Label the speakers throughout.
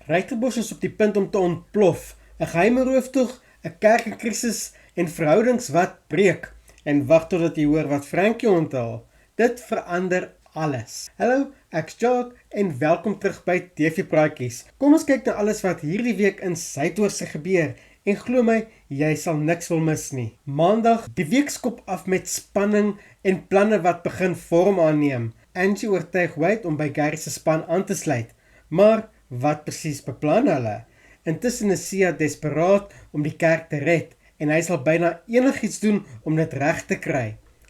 Speaker 1: Ryterbos is op die punt om te ontplof. 'n Geheime rooftog, 'n kerkenkrisis en verhoudings wat breek. En wag totdat jy hoor wat Frankie onthul. Dit verander alles. Hallo, ek's Jacques en welkom terug by TV Praatjies. Kom ons kyk na alles wat hierdie week in Suidoorse gebeur. En glo my, jy sal niks wil mis nie. Maandag, die week skop af met spanning en planne wat begin vorm aanneem. Angie oortuig Wade om by Gary se span aan te sluit. Maar wat presies beplan hulle? Intussen is Sia desperaat om die kerk te red en hy sal byna enigiets doen om dit reg te kry.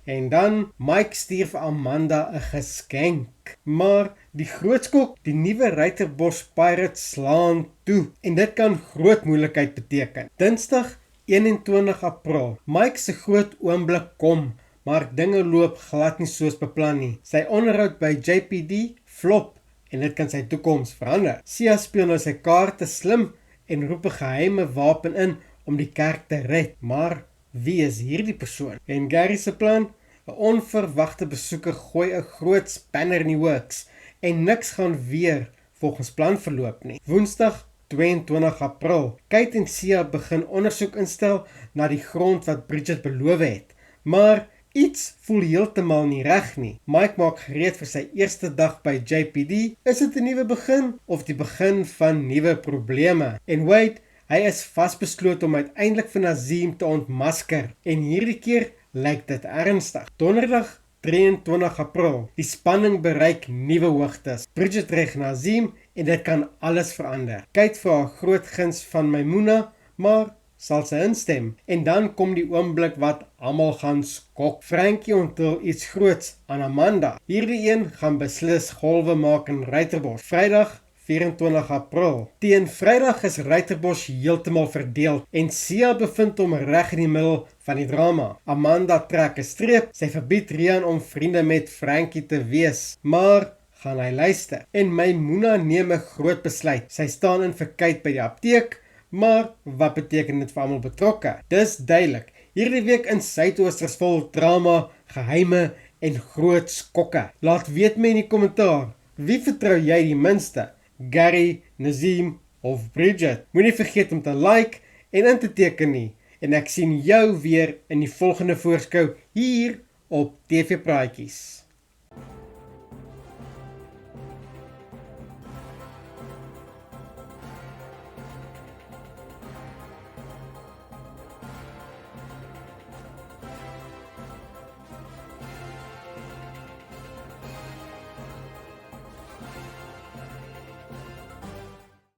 Speaker 1: En dan, Mike stuur vir Amanda 'n geskenk. Maar die groot skok, die nuwe Ryterbos Pirates slaan toe. En dit kan groot moeilikheid beteken. Dinsdag, 21 April. Mike se groot oomblik kom, maar dinge loop glad nie soos beplan nie. Sy onderhoud by JPD flop en dit kan sy toekoms verander. Sia speel nou sy kaarte slim en roep 'n geheime wapen in om die kerk te red. Maar wie is hierdie persoon? En Gary se plan? 'n onverwagte besoeker gooi 'n groot spanner in die works en niks gaan weer volgens plan verloop nie. Woensdag 22 April. Kate en Sia begin ondersoek instel na die grond wat Bridget beloof het. Maar iets voel heeltemal nie reg nie. Mike maak gereed vir sy eerste dag by JPD. Is dit 'n nuwe begin of die begin van nuwe probleme? En Wade, hy is vasbeslote om uiteindelik vir Nazim te ontmasker. En hierdie keer lyk dit ernstig. Donderdag 23 April. Die spanning bereik nuwe hoogtes. Bridget reg Nazim en dit kan alles verander. Kyk vir haar groot guns van Maimuna, maar sal sy instem? En dan kom die oomblik wat almal gaan skok. Frankie onthul iets groots aan Amanda. Hierdie een gaan beslis golwe maak in Ryterbos. Vrydag 24 April. Teen Vrydag is Ryterbos heeltemal verdeel en Sia bevind hom reg in die middel van die drama. Amanda trek 'n streep, sy verbied Rian om vriende met Frankie te wees, maar gaan hy luister? En Maimuna neem 'n groot besluit. Sy staan in vir Kate by die apteek, maar wat beteken dit vir almal betrokke? Dis duidelik. Hierdie week in Suidoosters vol drama, geheime en groot skokke. Laat weet my in die kommentaar, wie vertrou jy die minste? Gary, Nazim of Bridget? Moenie vergeet om te like en in te teken nie. En ek sien jou weer in die volgende voorskou hier op TV Praatjies.